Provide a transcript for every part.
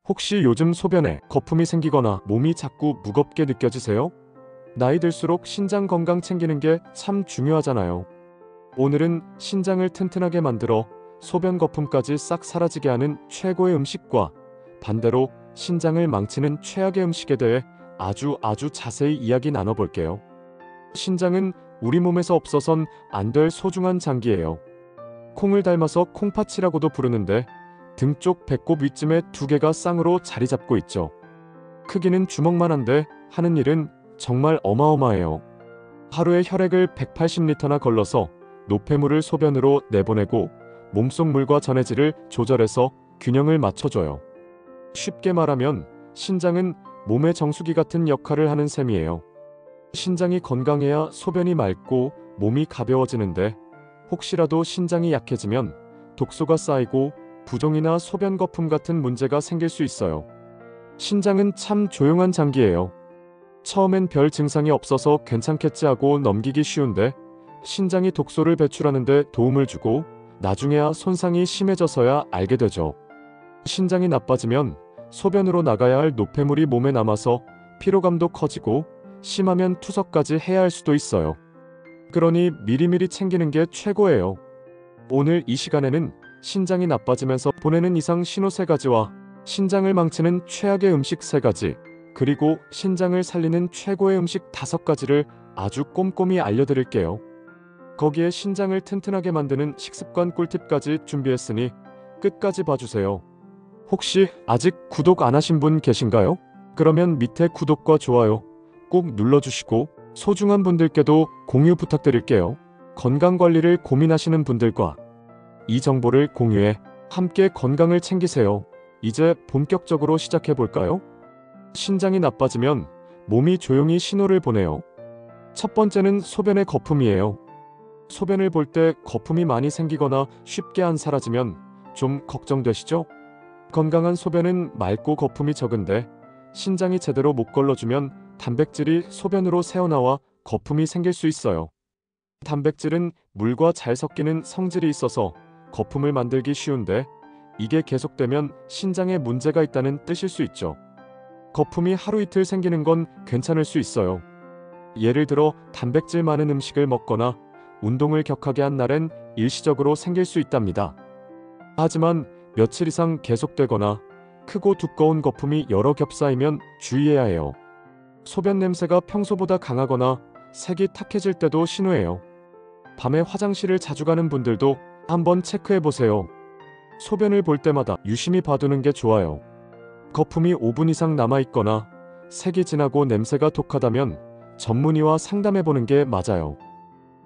혹시 요즘 소변에 거품이 생기거나 몸이 자꾸 무겁게 느껴지세요? 나이 들수록 신장 건강 챙기는 게 참 중요하잖아요. 오늘은 신장을 튼튼하게 만들어 소변 거품까지 싹 사라지게 하는 최고의 음식과 반대로 신장을 망치는 최악의 음식에 대해 아주 자세히 이야기 나눠볼게요. 신장은 우리 몸에서 없어선 안 될 소중한 장기예요. 콩을 닮아서 콩팥이라고도 부르는데 등 쪽 배꼽 위쯤에 두 개가 쌍으로 자리 잡고 있죠. 크기는 주먹만한데 하는 일은 정말 어마어마해요. 하루에 혈액을 180리터나 걸러서 노폐물을 소변으로 내보내고 몸속 물과 전해질을 조절해서 균형을 맞춰줘요. 쉽게 말하면 신장은 몸의 정수기 같은 역할을 하는 셈이에요. 신장이 건강해야 소변이 맑고 몸이 가벼워지는데 혹시라도 신장이 약해지면 독소가 쌓이고 부종이나 소변 거품 같은 문제가 생길 수 있어요. 신장은 참 조용한 장기예요. 처음엔 별 증상이 없어서 괜찮겠지 하고 넘기기 쉬운데 신장이 독소를 배출하는데 도움을 주고 나중에야 손상이 심해져서야 알게 되죠. 신장이 나빠지면 소변으로 나가야 할 노폐물이 몸에 남아서 피로감도 커지고 심하면 투석까지 해야 할 수도 있어요. 그러니 미리미리 챙기는 게 최고예요. 오늘 이 시간에는 신장이 나빠지면서 보내는 이상 신호 3가지와 신장을 망치는 최악의 음식 3가지, 그리고 신장을 살리는 최고의 음식 5가지를 아주 꼼꼼히 알려드릴게요. 거기에 신장을 튼튼하게 만드는 식습관 꿀팁까지 준비했으니 끝까지 봐주세요. 혹시 아직 구독 안 하신 분 계신가요? 그러면 밑에 구독과 좋아요 꼭 눌러주시고 소중한 분들께도 공유 부탁드릴게요. 건강관리를 고민하시는 분들과 이 정보를 공유해 함께 건강을 챙기세요. 이제 본격적으로 시작해볼까요? 신장이 나빠지면 몸이 조용히 신호를 보내요. 첫 번째는 소변의 거품이에요. 소변을 볼 때 거품이 많이 생기거나 쉽게 안 사라지면 좀 걱정되시죠? 건강한 소변은 맑고 거품이 적은데 신장이 제대로 못 걸러주면 단백질이 소변으로 새어나와 거품이 생길 수 있어요. 단백질은 물과 잘 섞이는 성질이 있어서 거품을 만들기 쉬운데 이게 계속되면 신장에 문제가 있다는 뜻일 수 있죠. 거품이 하루 이틀 생기는 건 괜찮을 수 있어요. 예를 들어 단백질 많은 음식을 먹거나 운동을 격하게 한 날엔 일시적으로 생길 수 있답니다. 하지만 며칠 이상 계속되거나 크고 두꺼운 거품이 여러 겹 쌓이면 주의해야 해요. 소변 냄새가 평소보다 강하거나 색이 탁해질 때도 신호예요. 밤에 화장실을 자주 가는 분들도 한번 체크해보세요. 소변을 볼 때마다 유심히 봐두는 게 좋아요. 거품이 5분 이상 남아있거나 색이 진하고 냄새가 독하다면 전문의와 상담해보는 게 맞아요.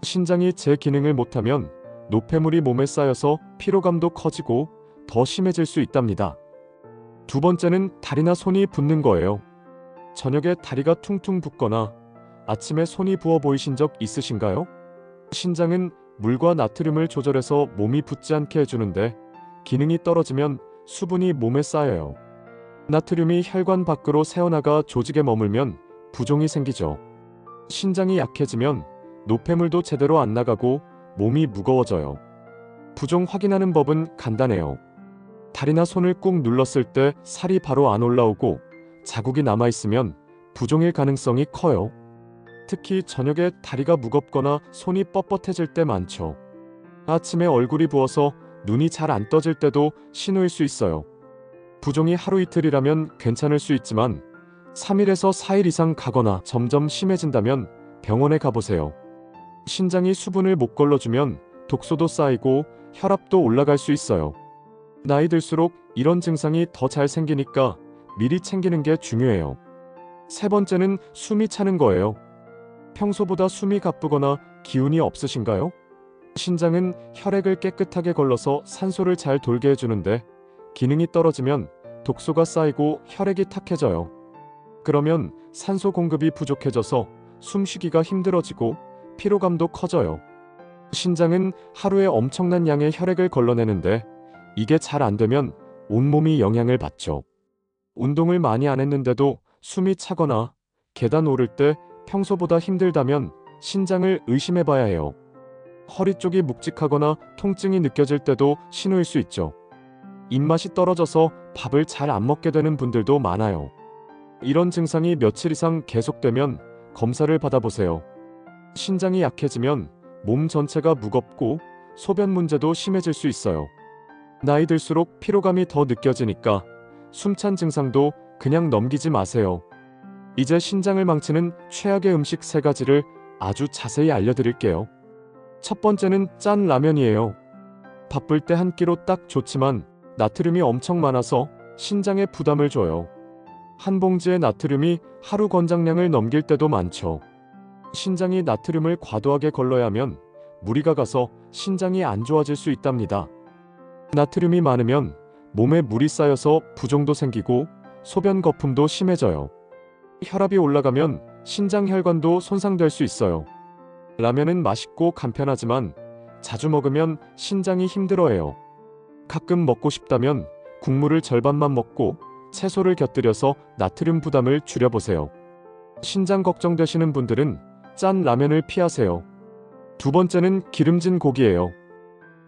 신장이 제 기능을 못하면 노폐물이 몸에 쌓여서 피로감도 커지고 더 심해질 수 있답니다. 두 번째는 다리나 손이 붓는 거예요. 저녁에 다리가 퉁퉁 붓거나 아침에 손이 부어 보이신 적 있으신가요? 신장은 물과 나트륨을 조절해서 몸이 붓지 않게 해주는데 기능이 떨어지면 수분이 몸에 쌓여요. 나트륨이 혈관 밖으로 새어나가 조직에 머물면 부종이 생기죠. 신장이 약해지면 노폐물도 제대로 안 나가고 몸이 무거워져요. 부종 확인하는 법은 간단해요. 다리나 손을 꾹 눌렀을 때 살이 바로 안 올라오고 자국이 남아있으면 부종일 가능성이 커요. 특히 저녁에 다리가 무겁거나 손이 뻣뻣해질 때 많죠. 아침에 얼굴이 부어서 눈이 잘 안 떠질 때도 신호일 수 있어요. 부종이 하루 이틀이라면 괜찮을 수 있지만 3일에서 4일 이상 가거나 점점 심해진다면 병원에 가보세요. 신장이 수분을 못 걸러주면 독소도 쌓이고 혈압도 올라갈 수 있어요. 나이 들수록 이런 증상이 더 잘 생기니까 미리 챙기는 게 중요해요. 세 번째는 숨이 차는 거예요. 평소보다 숨이 가쁘거나 기운이 없으신가요? 신장은 혈액을 깨끗하게 걸러서 산소를 잘 돌게 해주는데 기능이 떨어지면 독소가 쌓이고 혈액이 탁해져요. 그러면 산소 공급이 부족해져서 숨쉬기가 힘들어지고 피로감도 커져요. 신장은 하루에 엄청난 양의 혈액을 걸러내는데 이게 잘 안 되면 온몸이 영향을 받죠. 운동을 많이 안 했는데도 숨이 차거나 계단 오를 때 평소보다 힘들다면 신장을 의심해 봐야 해요. 허리 쪽이 묵직하거나 통증이 느껴질 때도 신호일 수 있죠. 입맛이 떨어져서 밥을 잘 안 먹게 되는 분들도 많아요. 이런 증상이 며칠 이상 계속되면 검사를 받아보세요. 신장이 약해지면 몸 전체가 무겁고 소변 문제도 심해질 수 있어요. 나이 들수록 피로감이 더 느껴지니까 숨찬 증상도 그냥 넘기지 마세요. 이제 신장을 망치는 최악의 음식 3가지를 아주 자세히 알려드릴게요. 첫 번째는 짠 라면이에요. 바쁠 때 한 끼로 딱 좋지만 나트륨이 엄청 많아서 신장에 부담을 줘요. 한 봉지의 나트륨이 하루 권장량을 넘길 때도 많죠. 신장이 나트륨을 과도하게 걸러야 하면 무리가 가서 신장이 안 좋아질 수 있답니다. 나트륨이 많으면 몸에 물이 쌓여서 부종도 생기고 소변 거품도 심해져요. 혈압이 올라가면 신장 혈관도 손상될 수 있어요. 라면은 맛있고 간편하지만 자주 먹으면 신장이 힘들어해요. 가끔 먹고 싶다면 국물을 절반만 먹고 채소를 곁들여서 나트륨 부담을 줄여보세요. 신장 걱정되시는 분들은 짠 라면을 피하세요. 두 번째는 기름진 고기예요.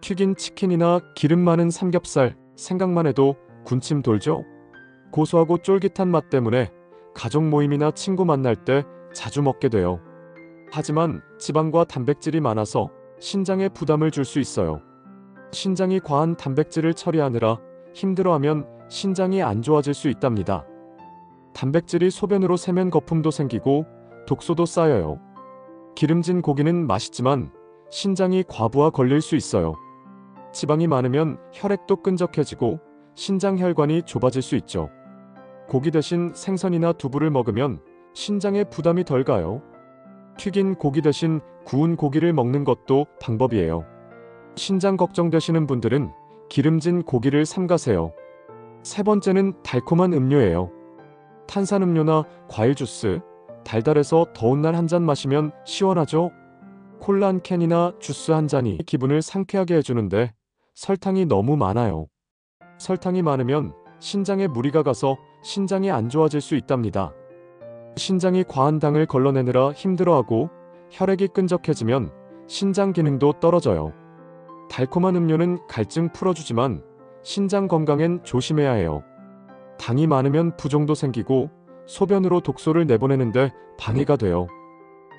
튀긴 치킨이나 기름 많은 삼겹살, 생각만 해도 군침 돌죠? 고소하고 쫄깃한 맛 때문에 가족 모임이나 친구 만날 때 자주 먹게 돼요. 하지만 지방과 단백질이 많아서 신장에 부담을 줄 수 있어요. 신장이 과한 단백질을 처리하느라 힘들어하면 신장이 안 좋아질 수 있답니다. 단백질이 소변으로 새면 거품도 생기고 독소도 쌓여요. 기름진 고기는 맛있지만 신장이 과부하 걸릴 수 있어요. 지방이 많으면 혈액도 끈적해지고 신장 혈관이 좁아질 수 있죠. 고기 대신 생선이나 두부를 먹으면 신장에 부담이 덜 가요. 튀긴 고기 대신 구운 고기를 먹는 것도 방법이에요. 신장 걱정되시는 분들은 기름진 고기를 삼가세요. 세 번째는 달콤한 음료예요. 탄산음료나 과일 주스, 달달해서 더운 날 한 잔 마시면 시원하죠? 콜라 한 캔이나 주스 한 잔이 기분을 상쾌하게 해주는데 설탕이 너무 많아요. 설탕이 많으면 신장에 무리가 가서 신장이 안 좋아질 수 있답니다. 신장이 과한 당을 걸러내느라 힘들어하고 혈액이 끈적해지면 신장 기능도 떨어져요. 달콤한 음료는 갈증 풀어주지만 신장 건강엔 조심해야 해요. 당이 많으면 부종도 생기고 소변으로 독소를 내보내는데 방해가 돼요.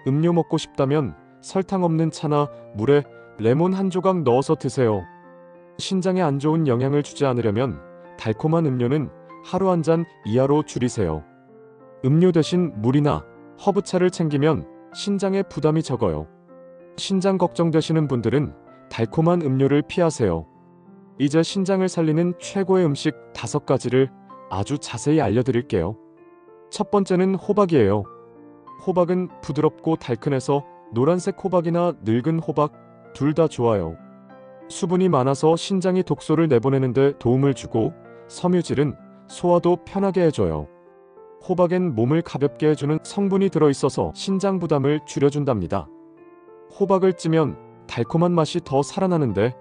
음료 먹고 싶다면 설탕 없는 차나 물에 레몬 한 조각 넣어서 드세요. 신장에 안 좋은 영향을 주지 않으려면 달콤한 음료는 하루 한 잔 이하로 줄이세요. 음료 대신 물이나 허브차를 챙기면 신장에 부담이 적어요. 신장 걱정되시는 분들은 달콤한 음료를 피하세요. 이제 신장을 살리는 최고의 음식 5가지를 아주 자세히 알려드릴게요. 첫 번째는 호박이에요. 호박은 부드럽고 달큰해서 노란색 호박이나 늙은 호박 둘 다 좋아요. 수분이 많아서 신장이 독소를 내보내는데 도움을 주고 섬유질은 소화도 편하게 해줘요. 호박엔 몸을 가볍게 해주는 성분이 들어있어서 신장 부담을 줄여준답니다. 호박을 찌면 달콤한 맛이 더 살아나는데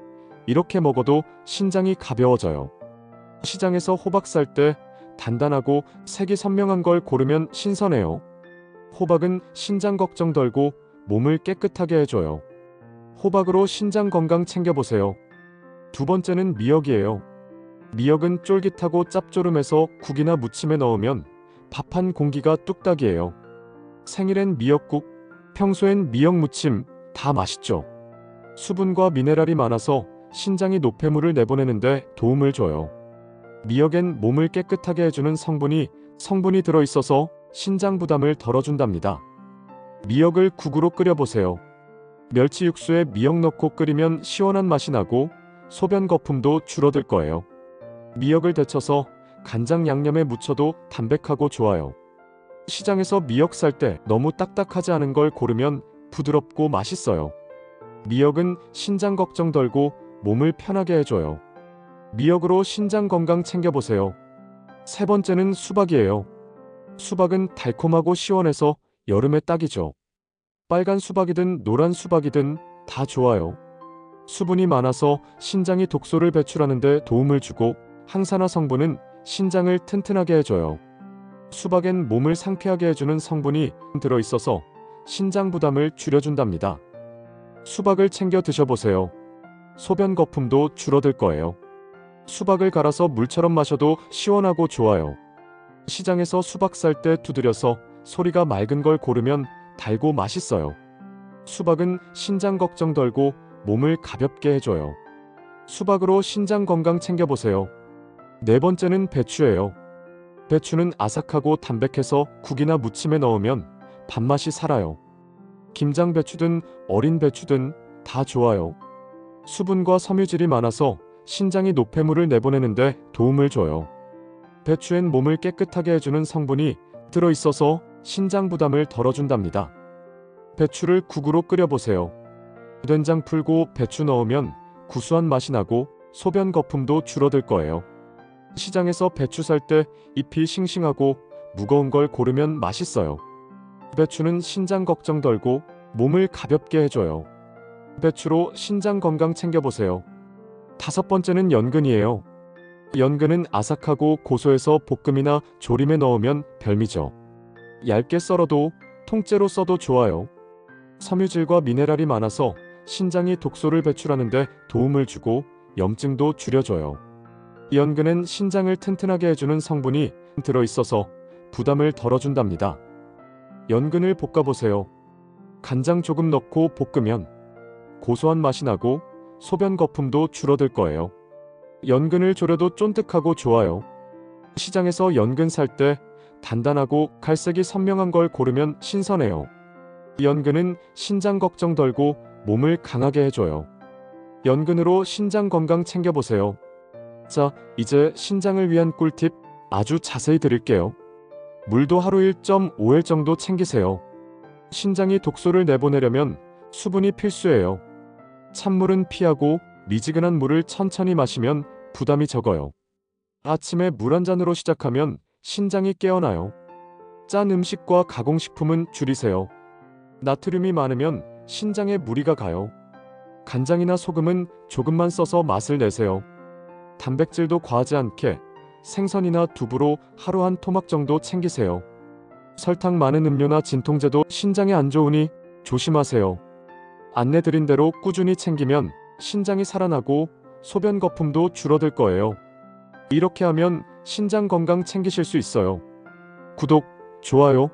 이렇게 먹어도 신장이 가벼워져요. 시장에서 호박 살 때 단단하고 색이 선명한 걸 고르면 신선해요. 호박은 신장 걱정 덜고 몸을 깨끗하게 해줘요. 호박으로 신장 건강 챙겨보세요. 두 번째는 미역이에요. 미역은 쫄깃하고 짭조름해서 국이나 무침에 넣으면 밥 한 공기가 뚝딱이에요. 생일엔 미역국, 평소엔 미역무침 다 맛있죠. 수분과 미네랄이 많아서 신장이 노폐물을 내보내는데 도움을 줘요. 미역엔 몸을 깨끗하게 해주는 성분이 들어있어서 신장 부담을 덜어준답니다. 미역을 국으로 끓여보세요. 멸치 육수에 미역 넣고 끓이면 시원한 맛이 나고 소변 거품도 줄어들 거예요. 미역을 데쳐서 간장 양념에 묻혀도 담백하고 좋아요. 시장에서 미역 살 때 너무 딱딱하지 않은 걸 고르면 부드럽고 맛있어요. 미역은 신장 걱정 덜고 몸을 편하게 해줘요. 미역으로 신장 건강 챙겨보세요. 세 번째는 수박이에요. 수박은 달콤하고 시원해서 여름에 딱이죠. 빨간 수박이든 노란 수박이든 다 좋아요. 수분이 많아서 신장이 독소를 배출하는데 도움을 주고 항산화 성분은 신장을 튼튼하게 해줘요. 수박엔 몸을 상쾌하게 해주는 성분이 들어있어서 신장 부담을 줄여준답니다. 수박을 챙겨 드셔보세요. 소변 거품도 줄어들 거예요. 수박을 갈아서 물처럼 마셔도 시원하고 좋아요. 시장에서 수박 살 때 두드려서 소리가 맑은 걸 고르면 달고 맛있어요. 수박은 신장 걱정 덜고 몸을 가볍게 해줘요. 수박으로 신장 건강 챙겨보세요. 네 번째는 배추예요. 배추는 아삭하고 담백해서 국이나 무침에 넣으면 밥맛이 살아요. 김장 배추든 어린 배추든 다 좋아요. 수분과 섬유질이 많아서 신장이 노폐물을 내보내는데 도움을 줘요. 배추엔 몸을 깨끗하게 해주는 성분이 들어있어서 신장 부담을 덜어준답니다. 배추를 국으로 끓여보세요. 된장 풀고 배추 넣으면 구수한 맛이 나고 소변 거품도 줄어들 거예요. 시장에서 배추 살 때 잎이 싱싱하고 무거운 걸 고르면 맛있어요. 배추는 신장 걱정 덜고 몸을 가볍게 해줘요. 배추로 신장 건강 챙겨보세요. 다섯 번째는 연근이에요. 연근은 아삭하고 고소해서 볶음이나 조림에 넣으면 별미죠. 얇게 썰어도 통째로 써도 좋아요. 섬유질과 미네랄이 많아서 신장이 독소를 배출하는데 도움을 주고 염증도 줄여줘요. 연근엔 신장을 튼튼하게 해주는 성분이 들어있어서 부담을 덜어준답니다. 연근을 볶아보세요. 간장 조금 넣고 볶으면 고소한 맛이 나고 소변 거품도 줄어들 거예요. 연근을 졸여도 쫀득하고 좋아요. 시장에서 연근 살 때 단단하고 갈색이 선명한 걸 고르면 신선해요. 연근은 신장 걱정 덜고 몸을 강하게 해줘요. 연근으로 신장 건강 챙겨보세요. 자, 이제 신장을 위한 꿀팁 아주 자세히 드릴게요. 물도 하루 1.5L 정도 챙기세요. 신장이 독소를 내보내려면 수분이 필수예요. 찬물은 피하고 미지근한 물을 천천히 마시면 부담이 적어요. 아침에 물 한 잔으로 시작하면 신장이 깨어나요. 짠 음식과 가공식품은 줄이세요. 나트륨이 많으면 신장에 무리가 가요. 간장이나 소금은 조금만 써서 맛을 내세요. 단백질도 과하지 않게 생선이나 두부로 하루 한 토막 정도 챙기세요. 설탕 많은 음료나 진통제도 신장에 안 좋으니 조심하세요. 안내드린 대로 꾸준히 챙기면 신장이 살아나고 소변 거품도 줄어들 거예요. 이렇게 하면 신장 건강 챙기실 수 있어요. 구독, 좋아요,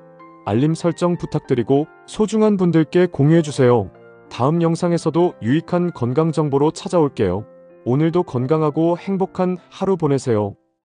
알림 설정 부탁드리고 소중한 분들께 공유해주세요. 다음 영상에서도 유익한 건강 정보로 찾아올게요. 오늘도 건강하고 행복한 하루 보내세요.